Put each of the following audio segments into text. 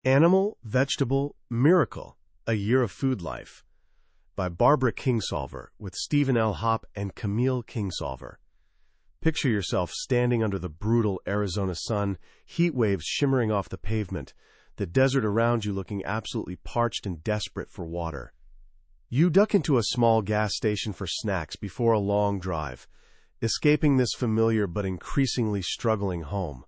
Animal, Vegetable, Miracle, A Year of Food Life, by Barbara Kingsolver, with Stephen L. Hopp and Camille Kingsolver. Picture yourself standing under the brutal Arizona sun, heat waves shimmering off the pavement, the desert around you looking absolutely parched and desperate for water. You duck into a small gas station for snacks before a long drive, escaping this familiar but increasingly struggling home.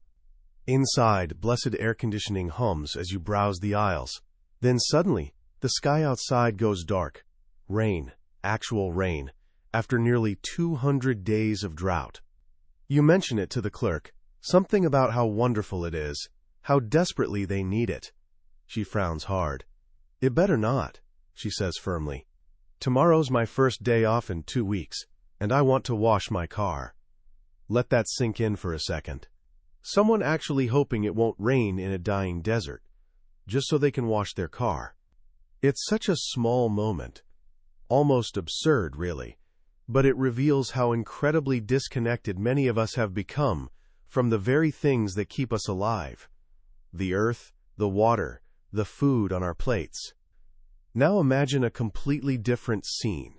Inside, blessed air conditioning hums as you browse the aisles. Then suddenly, the sky outside goes dark. Rain, actual rain, after nearly 200 days of drought. You mention it to the clerk, something about how wonderful it is, how desperately they need it. She frowns hard. "It better not," she says firmly. "Tomorrow's my first day off in 2 weeks, and I want to wash my car." Let that sink in for a second. Someone actually hoping it won't rain in a dying desert, just so they can wash their car. It's such a small moment, almost absurd, really, but it reveals how incredibly disconnected many of us have become from the very things that keep us alive: the earth, the water, the food on our plates. Now imagine a completely different scene.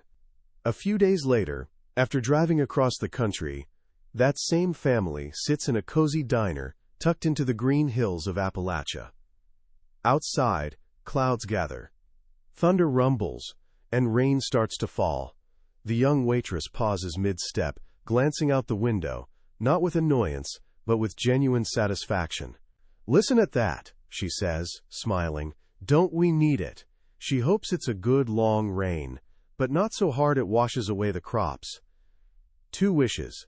A few days later, after driving across the country, that same family sits in a cozy diner tucked into the green hills of Appalachia. Outside, clouds gather. Thunder rumbles, and rain starts to fall. The young waitress pauses mid-step, glancing out the window, not with annoyance, but with genuine satisfaction. "Listen at that," she says, smiling. "Don't we need it?" She hopes it's a good long rain, but not so hard it washes away the crops. Two wishes.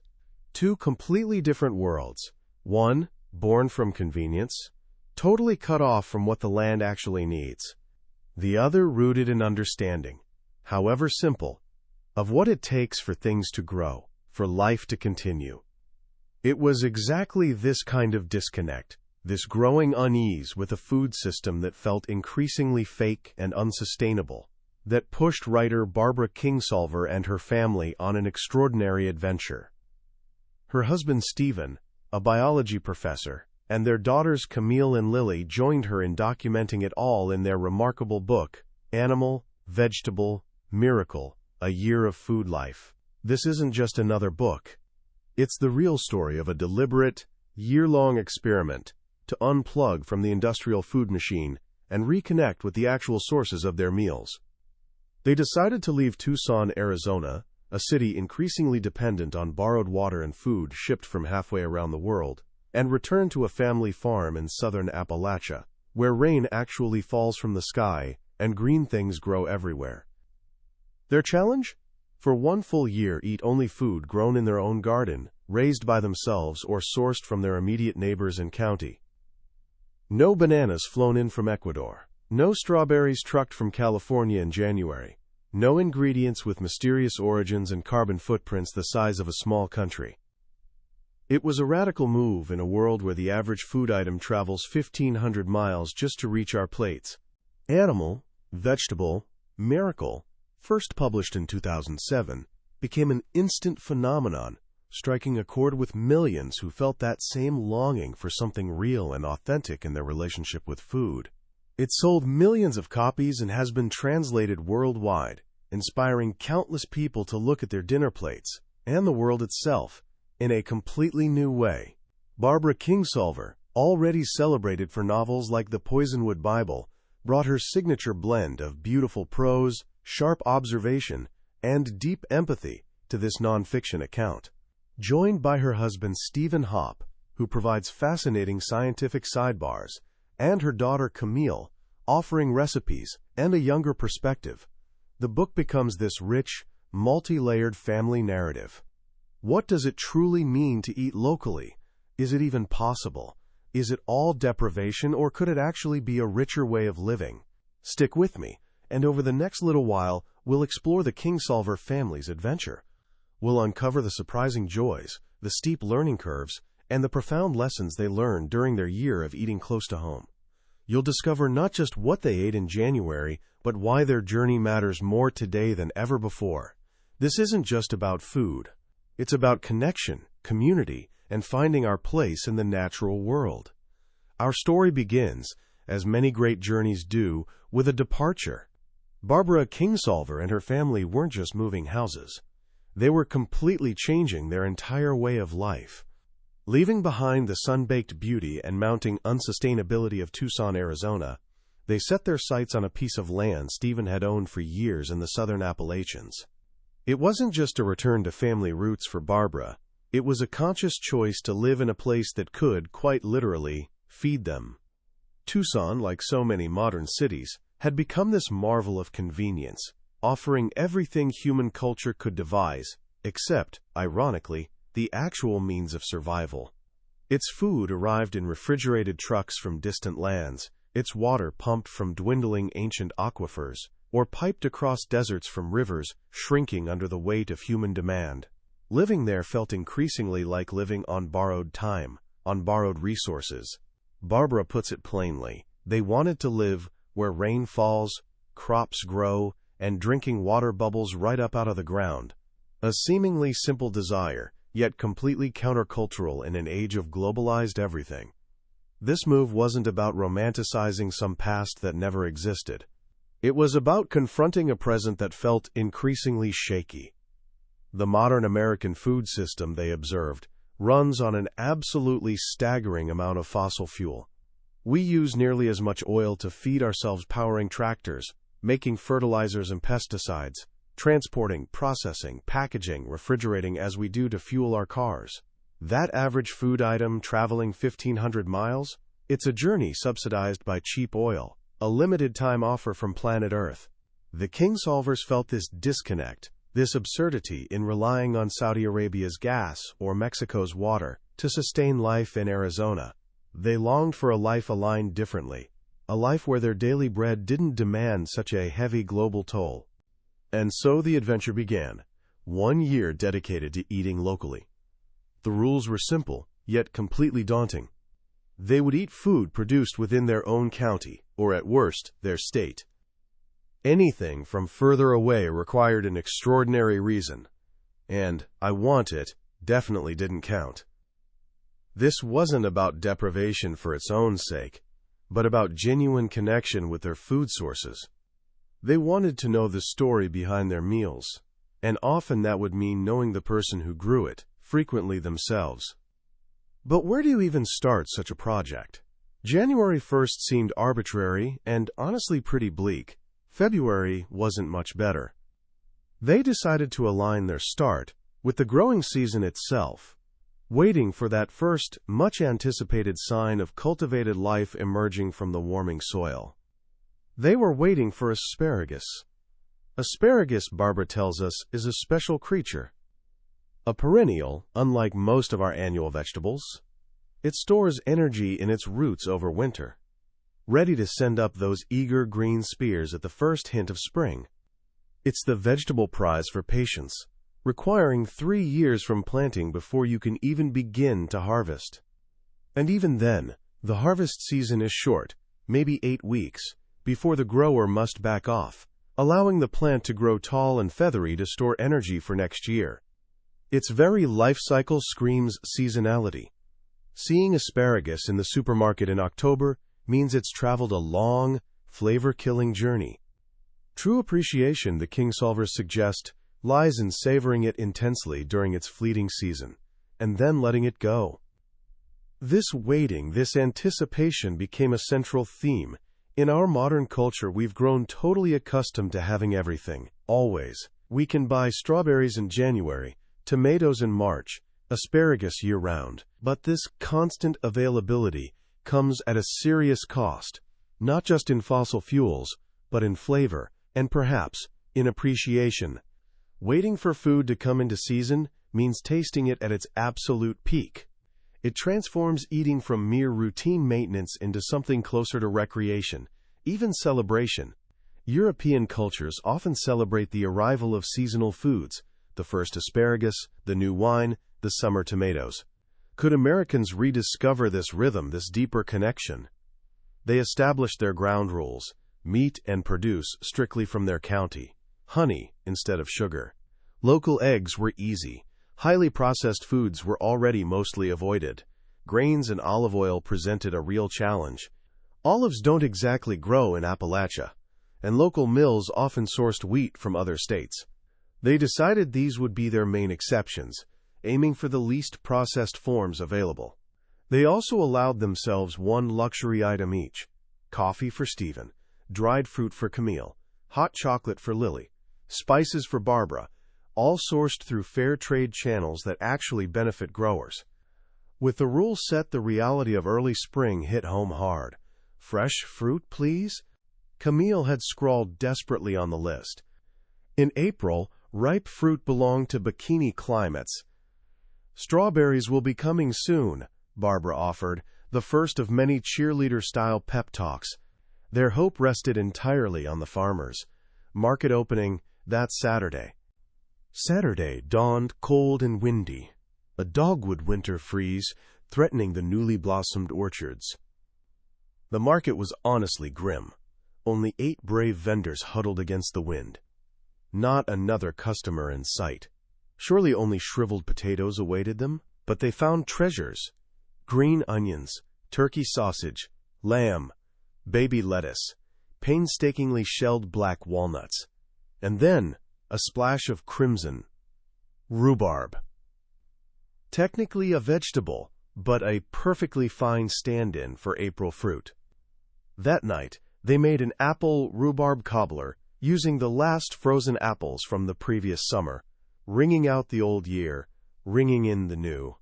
Two completely different worlds. One, born from convenience, totally cut off from what the land actually needs. The other rooted in understanding, however simple, of what it takes for things to grow, for life to continue. It was exactly this kind of disconnect, this growing unease with a food system that felt increasingly fake and unsustainable, that pushed writer Barbara Kingsolver and her family on an extraordinary adventure. Her husband Stephen, a biology professor, and their daughters Camille and Lily joined her in documenting it all in their remarkable book, Animal, Vegetable, Miracle, A Year of Food Life. This isn't just another book. It's the real story of a deliberate, year-long experiment to unplug from the industrial food machine and reconnect with the actual sources of their meals. They decided to leave Tucson, Arizona, a city increasingly dependent on borrowed water and food shipped from halfway around the world, and return to a family farm in southern Appalachia, where rain actually falls from the sky and green things grow everywhere. Their challenge? For 1 full year, eat only food grown in their own garden, raised by themselves or sourced from their immediate neighbors and county. No bananas flown in from Ecuador. No strawberries trucked from California in January. No ingredients with mysterious origins and carbon footprints the size of a small country. It was a radical move in a world where the average food item travels 1,500 miles just to reach our plates. Animal, Vegetable, Miracle, first published in 2007, became an instant phenomenon, striking a chord with millions who felt that same longing for something real and authentic in their relationship with food. It sold millions of copies and has been translated worldwide, inspiring countless people to look at their dinner plates, and the world itself, in a completely new way. Barbara Kingsolver, already celebrated for novels like The Poisonwood Bible, brought her signature blend of beautiful prose, sharp observation, and deep empathy to this nonfiction account. Joined by her husband Stephen Hopp, who provides fascinating scientific sidebars, and her daughter Camille, offering recipes and a younger perspective, the book becomes this rich, multi-layered family narrative. What does it truly mean to eat locally? Is it even possible? Is it all deprivation, or could it actually be a richer way of living? Stick with me, and over the next little while, we'll explore the Kingsolver family's adventure. We'll uncover the surprising joys, the steep learning curves, and the profound lessons they learned during their year of eating close to home. You'll discover not just what they ate in January, but why their journey matters more today than ever before. This isn't just about food. It's about connection, community, and finding our place in the natural world. Our story begins as many great journeys do, with a departure. Barbara Kingsolver and her family weren't just moving houses. They were completely changing their entire way of life. Leaving behind the sun-baked beauty and mounting unsustainability of Tucson, Arizona, they set their sights on a piece of land Stephen had owned for years in the southern Appalachians. It wasn't just a return to family roots for Barbara. It was a conscious choice to live in a place that could, quite literally, feed them. Tucson, like so many modern cities, had become this marvel of convenience, offering everything human culture could devise, except, ironically, the actual means of survival. Its food arrived in refrigerated trucks from distant lands, its water pumped from dwindling ancient aquifers, or piped across deserts from rivers shrinking under the weight of human demand. Living there felt increasingly like living on borrowed time, on borrowed resources. Barbara puts it plainly: they wanted to live where rain falls, crops grow, and drinking water bubbles right up out of the ground. A seemingly simple desire, yet completely countercultural in an age of globalized everything. This move wasn't about romanticizing some past that never existed. It was about confronting a present that felt increasingly shaky. The modern American food system, they observed, runs on an absolutely staggering amount of fossil fuel. We use nearly as much oil to feed ourselves powering tractors, making fertilizers and pesticides, transporting, processing, packaging, refrigerating as we do to fuel our cars. That average food item traveling 1,500 miles? It's a journey subsidized by cheap oil, a limited-time offer from planet Earth. The Kingsolvers felt this disconnect, this absurdity in relying on Saudi Arabia's gas or Mexico's water to sustain life in Arizona. They longed for a life aligned differently, a life where their daily bread didn't demand such a heavy global toll. And so the adventure began, 1 year dedicated to eating locally. The rules were simple, yet completely daunting. They would eat food produced within their own county, or at worst, their state. Anything from further away required an extraordinary reason, and "I want it" definitely didn't count. This wasn't about deprivation for its own sake, but about genuine connection with their food sources. They wanted to know the story behind their meals, and often that would mean knowing the person who grew it, frequently themselves. But where do you even start such a project? January 1st seemed arbitrary and honestly pretty bleak. February wasn't much better. They decided to align their start with the growing season itself, waiting for that first, much-anticipated sign of cultivated life emerging from the warming soil. They were waiting for asparagus. Asparagus, Barbara tells us, is a special creature. A perennial, unlike most of our annual vegetables. It stores energy in its roots over winter, ready to send up those eager green spears at the first hint of spring. It's the vegetable prize for patience, requiring 3 years from planting before you can even begin to harvest. And even then, the harvest season is short, maybe 8 weeks, before the grower must back off, allowing the plant to grow tall and feathery to store energy for next year. Its very life cycle screams seasonality. Seeing asparagus in the supermarket in October means it's traveled a long, flavor-killing journey. True appreciation, the Kingsolvers suggest, lies in savoring it intensely during its fleeting season, and then letting it go. This waiting, this anticipation became a central theme. In our modern culture, we've grown totally accustomed to having everything, always. We can buy strawberries in January, tomatoes in March, asparagus year-round. But this constant availability comes at a serious cost, not just in fossil fuels, but in flavor, and perhaps in appreciation. Waiting for food to come into season means tasting it at its absolute peak. It transforms eating from mere routine maintenance into something closer to recreation, even celebration. European cultures often celebrate the arrival of seasonal foods, the first asparagus, the new wine, the summer tomatoes. Could Americans rediscover this rhythm, this deeper connection? They established their ground rules: meat and produce strictly from their county, honey instead of sugar. Local eggs were easy. Highly processed foods were already mostly avoided. Grains and olive oil presented a real challenge. Olives don't exactly grow in Appalachia, and local mills often sourced wheat from other states. They decided these would be their main exceptions, aiming for the least processed forms available. They also allowed themselves one luxury item each: coffee for Stephen, dried fruit for Camille, hot chocolate for Lily, spices for Barbara, all sourced through fair trade channels that actually benefit growers. With the rules set, the reality of early spring hit home hard. Fresh fruit, please? Camille had scrawled desperately on the list. In April, ripe fruit belonged to bikini climates. Strawberries will be coming soon, Barbara offered, the first of many cheerleader-style pep talks. Their hope rested entirely on the farmers. Market opening that Saturday. Saturday dawned cold and windy, a dogwood winter freeze threatening the newly blossomed orchards. The market was honestly grim. Only 8 brave vendors huddled against the wind. Not another customer in sight. Surely only shriveled potatoes awaited them, but they found treasures: green onions, turkey sausage, lamb, baby lettuce, painstakingly shelled black walnuts, and then a splash of crimson: rhubarb. Technically a vegetable, but a perfectly fine stand-in for April fruit. That night, they made an apple rhubarb cobbler using the last frozen apples from the previous summer, ringing out the old year, ringing in the new.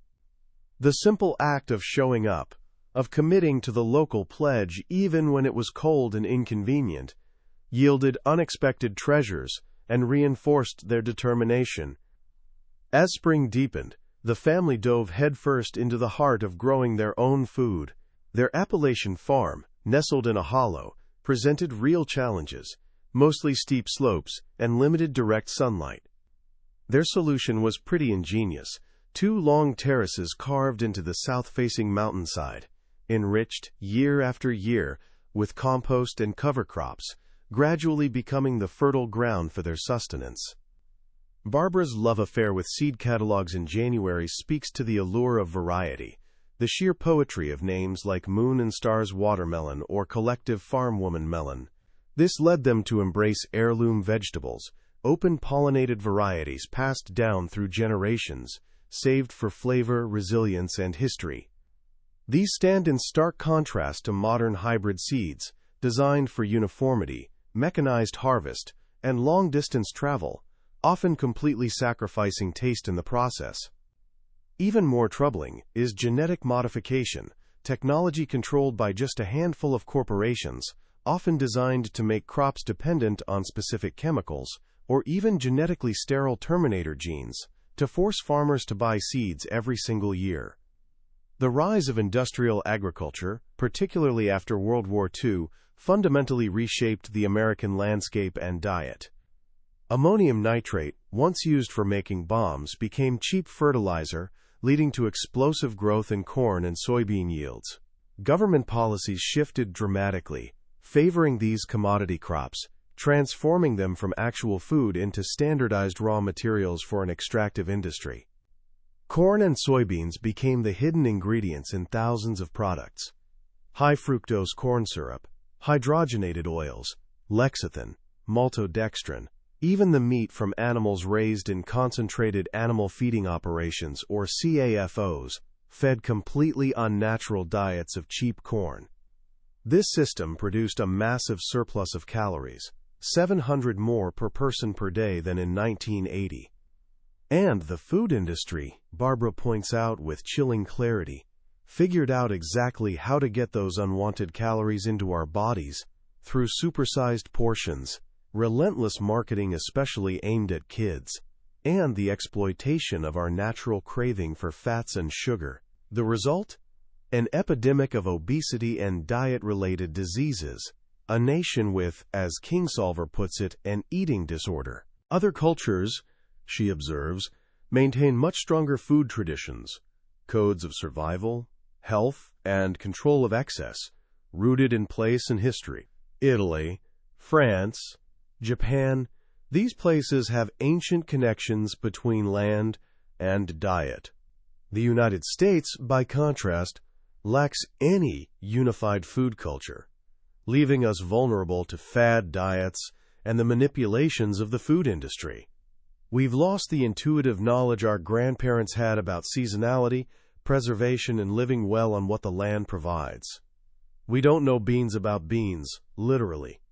The simple act of showing up, of committing to the local pledge even when it was cold and inconvenient, yielded unexpected treasures and reinforced their determination. As spring deepened, the family dove headfirst into the heart of growing their own food. Their Appalachian farm, nestled in a hollow, presented real challenges: mostly steep slopes and limited direct sunlight. Their solution was pretty ingenious: 2 long terraces carved into the south-facing mountainside, enriched year after year with compost and cover crops, gradually becoming the fertile ground for their sustenance. Barbara's love affair with seed catalogs in January speaks to the allure of variety, the sheer poetry of names like Moon and Stars watermelon or Collective Farmwoman melon. This led them to embrace heirloom vegetables, open-pollinated varieties passed down through generations, saved for flavor, resilience, and history. These stand in stark contrast to modern hybrid seeds, designed for uniformity, mechanized harvest, and long-distance travel, often completely sacrificing taste in the process. Even more troubling is genetic modification, technology controlled by just a handful of corporations, often designed to make crops dependent on specific chemicals, or even genetically sterile terminator genes, to force farmers to buy seeds every single year. The rise of industrial agriculture, particularly after World War II, fundamentally reshaped the American landscape and diet. Ammonium nitrate, once used for making bombs, became cheap fertilizer, leading to explosive growth in corn and soybean yields. Government policies shifted dramatically, favoring these commodity crops, transforming them from actual food into standardized raw materials for an extractive industry. Corn and soybeans became the hidden ingredients in thousands of products: high-fructose corn syrup, hydrogenated oils, lecithin, maltodextrin. Even the meat from animals raised in concentrated animal feeding operations, or CAFOs, fed completely unnatural diets of cheap corn. This system produced a massive surplus of calories, 700 more per person per day than in 1980. And the food industry, Barbara points out with chilling clarity, figured out exactly how to get those unwanted calories into our bodies through supersized portions, relentless marketing especially aimed at kids, and the exploitation of our natural craving for fats and sugar. The result? An epidemic of obesity and diet-related diseases, a nation with, as Kingsolver puts it, an eating disorder. Other cultures, she observes, maintain much stronger food traditions, codes of survival, health, and control of excess, rooted in place and history. Italy, France, Japan, these places have ancient connections between land and diet. The United States, by contrast, lacks any unified food culture. leaving us vulnerable to fad diets and the manipulations of the food industry. We've lost the intuitive knowledge our grandparents had about seasonality, preservation, and living well on what the land provides. We don't know beans about beans, literally.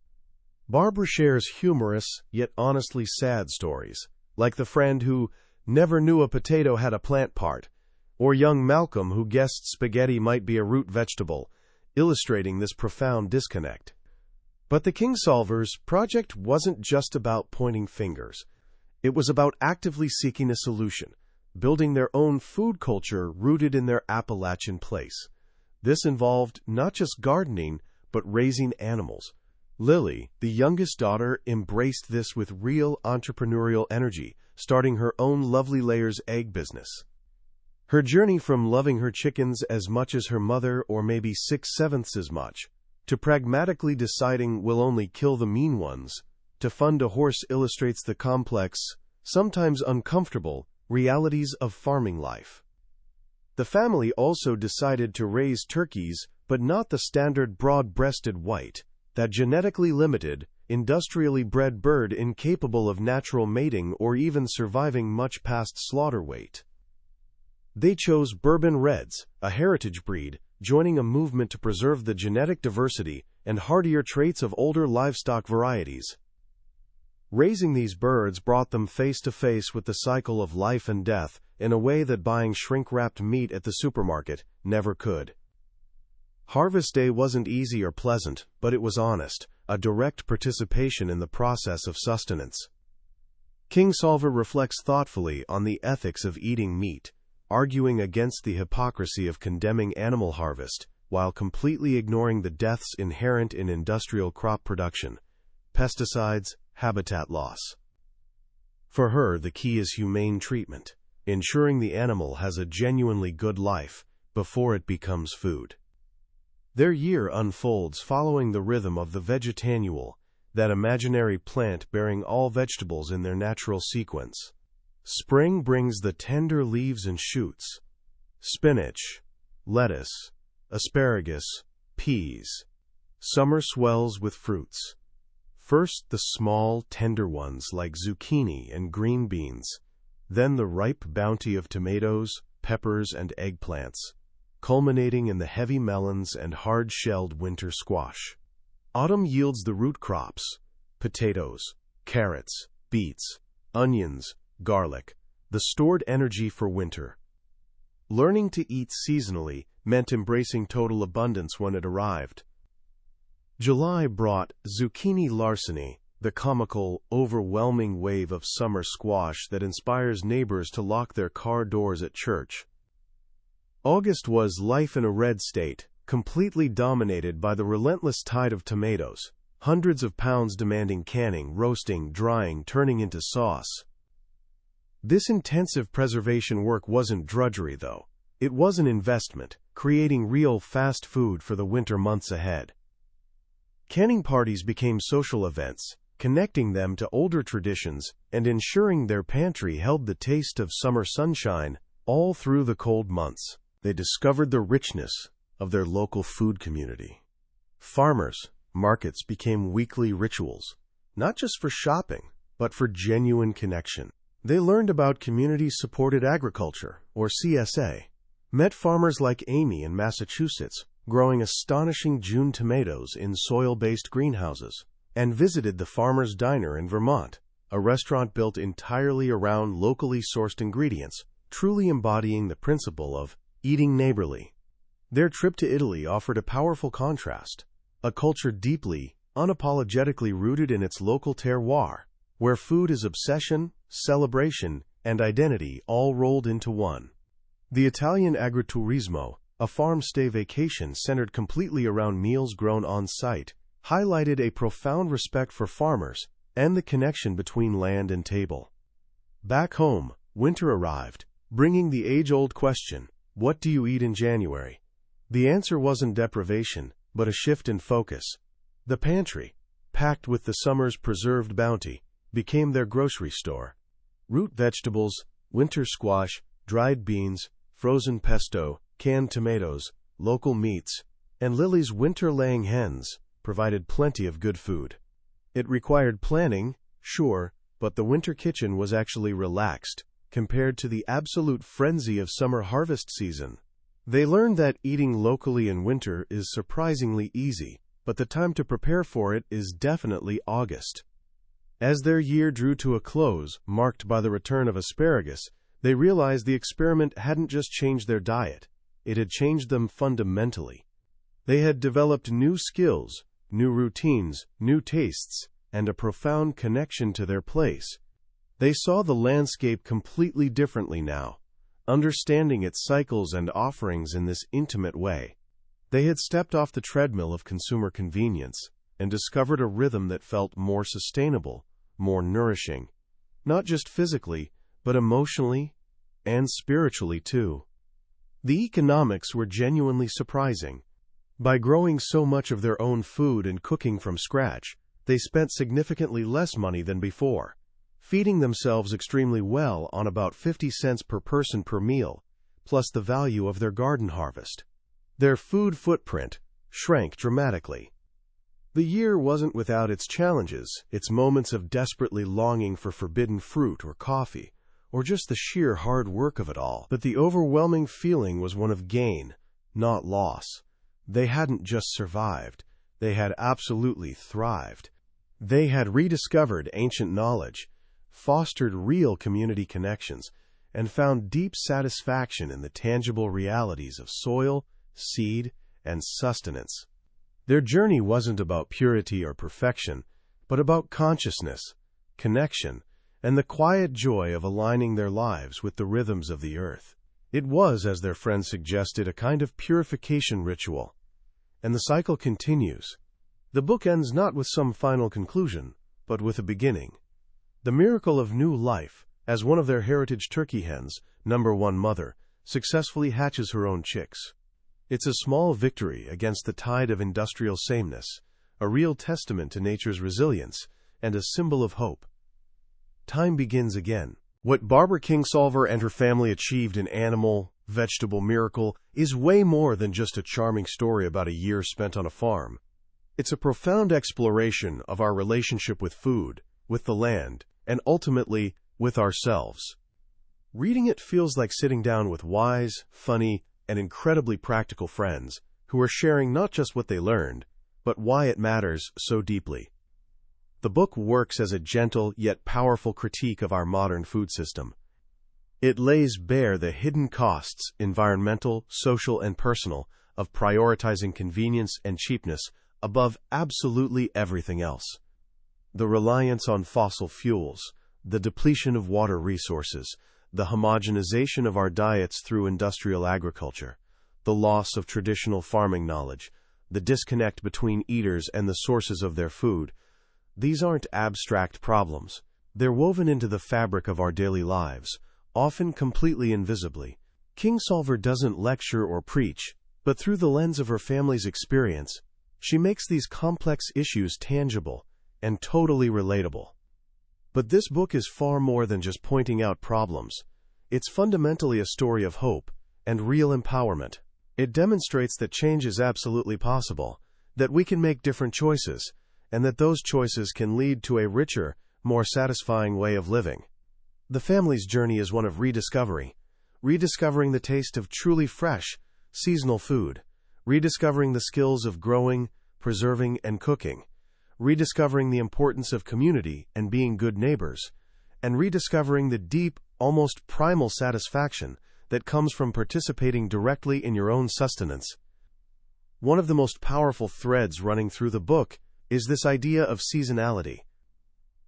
Barbara shares humorous, yet honestly sad stories, like the friend who never knew a potato had a plant part, or young Malcolm who guessed spaghetti might be a root vegetable, illustrating this profound disconnect. But the Kingsolvers' project wasn't just about pointing fingers. It was about actively seeking a solution, building their own food culture rooted in their Appalachian place. This involved not just gardening, but raising animals. Lily, the youngest daughter, embraced this with real entrepreneurial energy, starting her own Lovely Layers egg business. Her journey from loving her chickens as much as her mother, or maybe 6/7 as much, to pragmatically deciding we'll only kill the mean ones, to fund a horse illustrates the complex, sometimes uncomfortable, realities of farming life. The family also decided to raise turkeys, but not the standard broad-breasted white, that genetically limited, industrially bred bird incapable of natural mating or even surviving much past slaughter weight. They chose Bourbon Reds, a heritage breed, joining a movement to preserve the genetic diversity and hardier traits of older livestock varieties. Raising these birds brought them face to face with the cycle of life and death in a way that buying shrink-wrapped meat at the supermarket never could. Harvest Day wasn't easy or pleasant, but it was honest, a direct participation in the process of sustenance. Kingsolver reflects thoughtfully on the ethics of eating meat, arguing against the hypocrisy of condemning animal harvest, while completely ignoring the deaths inherent in industrial crop production, pesticides, habitat loss. For her, the key is humane treatment, ensuring the animal has a genuinely good life before it becomes food. Their year unfolds following the rhythm of the vegetannual, that imaginary plant bearing all vegetables in their natural sequence. Spring brings the tender leaves and shoots, spinach, lettuce, asparagus, peas. Summer swells with fruits. First the small, tender ones like zucchini and green beans, then the ripe bounty of tomatoes, peppers, and eggplants, culminating in the heavy melons and hard-shelled winter squash. Autumn yields the root crops, potatoes, carrots, beets, onions, garlic, the stored energy for winter. Learning to eat seasonally meant embracing total abundance when it arrived. July brought zucchini larceny, the comical, overwhelming wave of summer squash that inspires neighbors to lock their car doors at church. August was life in a red state, completely dominated by the relentless tide of tomatoes, hundreds of pounds demanding canning, roasting, drying, turning into sauce. This intensive preservation work wasn't drudgery, though. It was an investment, creating real fast food for the winter months ahead. Canning parties became social events, connecting them to older traditions and ensuring their pantry held the taste of summer sunshine all through the cold months. They discovered the richness of their local food community. Farmers' markets became weekly rituals, not just for shopping, but for genuine connection. They learned about community-supported agriculture, or CSA, met farmers like Amy in Massachusetts, growing astonishing June tomatoes in soil-based greenhouses, and visited the Farmer's Diner in Vermont, a restaurant built entirely around locally sourced ingredients, truly embodying the principle of eating neighborly. Their trip to Italy offered a powerful contrast, a culture deeply, unapologetically rooted in its local terroir, where food is obsession, celebration, and identity all rolled into one. The Italian agriturismo, a farm-stay vacation centered completely around meals grown on-site, highlighted a profound respect for farmers and the connection between land and table. Back home, winter arrived, bringing the age-old question, what do you eat in January? The answer wasn't deprivation, but a shift in focus. The pantry, packed with the summer's preserved bounty, became their grocery store. Root vegetables, winter squash, dried beans, frozen pesto, canned tomatoes, local meats, and Lily's winter-laying hens provided plenty of good food. It required planning, sure, but the winter kitchen was actually relaxed compared to the absolute frenzy of summer harvest season. They learned that eating locally in winter is surprisingly easy, but the time to prepare for it is definitely August. As their year drew to a close, marked by the return of asparagus, they realized the experiment hadn't just changed their diet, it had changed them fundamentally. They had developed new skills, new routines, new tastes, and a profound connection to their place. They saw the landscape completely differently now, understanding its cycles and offerings in this intimate way. They had stepped off the treadmill of consumer convenience and discovered a rhythm that felt more sustainable, more nourishing, not just physically, but emotionally and spiritually too. The economics were genuinely surprising. By growing so much of their own food and cooking from scratch, they spent significantly less money than before, feeding themselves extremely well on about 50 cents per person per meal, plus the value of their garden harvest. Their food footprint shrank dramatically. The year wasn't without its challenges, its moments of desperately longing for forbidden fruit or coffee, or just the sheer hard work of it all. But the overwhelming feeling was one of gain, not loss. They hadn't just survived, they had absolutely thrived. They had rediscovered ancient knowledge, fostered real community connections, and found deep satisfaction in the tangible realities of soil, seed, and sustenance. Their journey wasn't about purity or perfection, but about consciousness, connection, and the quiet joy of aligning their lives with the rhythms of the earth. It was, as their friends suggested, a kind of purification ritual. And the cycle continues. The book ends not with some final conclusion, but with a beginning. The miracle of new life, as one of their heritage turkey hens, #1 mother, successfully hatches her own chicks. It's a small victory against the tide of industrial sameness, a real testament to nature's resilience, and a symbol of hope. Time begins again. What Barbara Kingsolver and her family achieved in Animal, Vegetable Miracle is way more than just a charming story about a year spent on a farm. It's a profound exploration of our relationship with food, with the land, and ultimately, with ourselves. Reading it feels like sitting down with wise, funny, and incredibly practical friends who are sharing not just what they learned, but why it matters so deeply. The book works as a gentle yet powerful critique of our modern food system. It lays bare the hidden costs, environmental, social, and personal, of prioritizing convenience and cheapness above absolutely everything else. The reliance on fossil fuels, the depletion of water resources, the homogenization of our diets through industrial agriculture, the loss of traditional farming knowledge, the disconnect between eaters and the sources of their food. These aren't abstract problems. They're woven into the fabric of our daily lives, often completely invisibly. Kingsolver doesn't lecture or preach, but through the lens of her family's experience, she makes these complex issues tangible and totally relatable. But this book is far more than just pointing out problems. It's fundamentally a story of hope and real empowerment. It demonstrates that change is absolutely possible, that we can make different choices, and that those choices can lead to a richer, more satisfying way of living. The family's journey is one of rediscovery, rediscovering the taste of truly fresh, seasonal food, rediscovering the skills of growing, preserving, and cooking, rediscovering the importance of community and being good neighbors, and rediscovering the deep, almost primal satisfaction that comes from participating directly in your own sustenance. One of the most powerful threads running through the book is this idea of seasonality.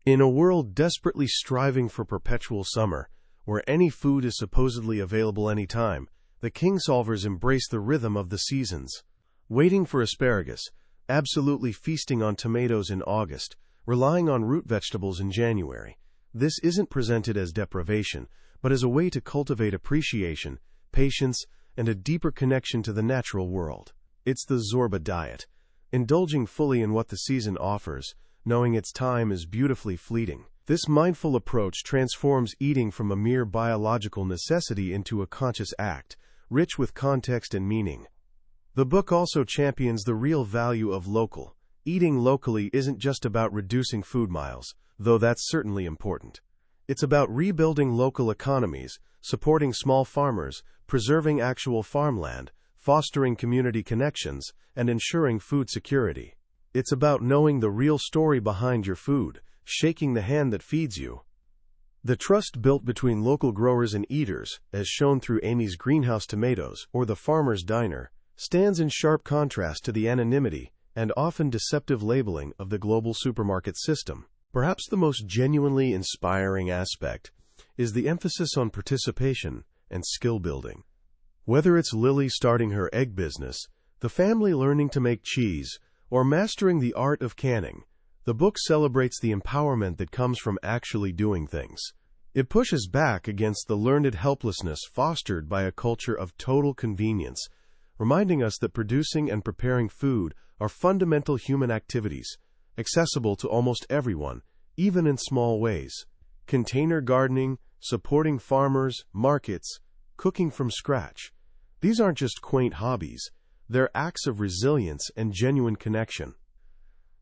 In a world desperately striving for perpetual summer, where any food is supposedly available anytime, the Kingsolvers embrace the rhythm of the seasons. Waiting for asparagus, absolutely feasting on tomatoes in August, relying on root vegetables in January. This isn't presented as deprivation, but as a way to cultivate appreciation, patience, and a deeper connection to the natural world. It's the Zorba diet, indulging fully in what the season offers, knowing its time is beautifully fleeting. This mindful approach transforms eating from a mere biological necessity into a conscious act, rich with context and meaning. The book also champions the real value of local, eating locally isn't just about reducing food miles, though that's certainly important. It's about rebuilding local economies, supporting small farmers, preserving actual farmland, fostering community connections, and ensuring food security. It's about knowing the real story behind your food, shaking the hand that feeds you. The trust built between local growers and eaters, as shown through Amy's greenhouse tomatoes or the farmer's diner, stands in sharp contrast to the anonymity and often deceptive labeling of the global supermarket system. Perhaps the most genuinely inspiring aspect is the emphasis on participation and skill building. Whether it's Lily starting her egg business, the family learning to make cheese, or mastering the art of canning, the book celebrates the empowerment that comes from actually doing things. It pushes back against the learned helplessness fostered by a culture of total convenience, reminding us that producing and preparing food are fundamental human activities, accessible to almost everyone, even in small ways. Container gardening, supporting farmers, markets, cooking from scratch. These aren't just quaint hobbies, they're acts of resilience and genuine connection.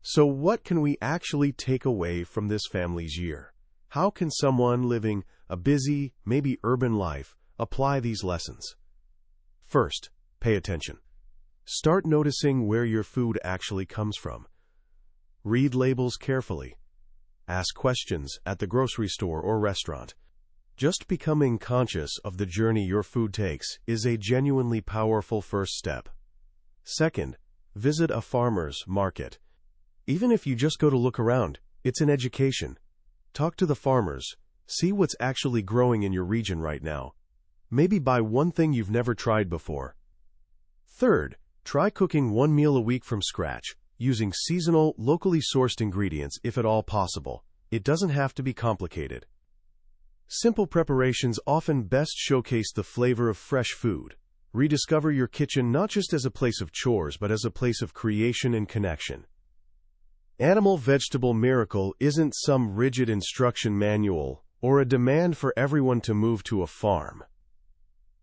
So what can we actually take away from this family's year? How can someone living a busy, maybe urban life apply these lessons? First, pay attention. Start noticing where your food actually comes from. Read labels carefully. Ask questions at the grocery store or restaurant. Just becoming conscious of the journey your food takes is a genuinely powerful first step. Second, visit a farmer's market. Even if you just go to look around, it's an education. Talk to the farmers. See what's actually growing in your region right now. Maybe buy one thing you've never tried before. Third, try cooking one meal a week from scratch, using seasonal, locally sourced ingredients if at all possible. It doesn't have to be complicated. Simple preparations often best showcase the flavor of fresh food. Rediscover your kitchen not just as a place of chores, but as a place of creation and connection. Animal Vegetable Miracle isn't some rigid instruction manual or a demand for everyone to move to a farm.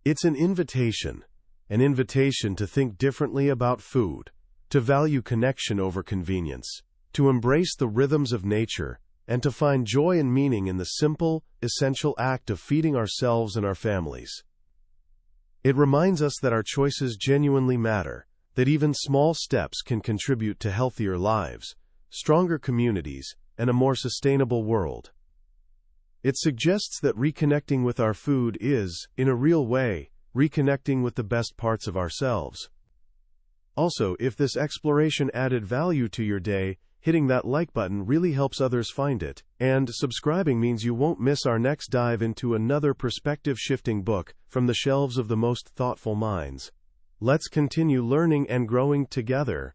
It's an invitation to think differently about food, to value connection over convenience, to embrace the rhythms of nature, and to find joy and meaning in the simple, essential act of feeding ourselves and our families. It reminds us that our choices genuinely matter, that even small steps can contribute to healthier lives, stronger communities, and a more sustainable world. It suggests that reconnecting with our food is, in a real way, reconnecting with the best parts of ourselves. Also, if this exploration added value to your day, hitting that like button really helps others find it, and subscribing means you won't miss our next dive into another perspective-shifting book from the shelves of the most thoughtful minds. Let's continue learning and growing together.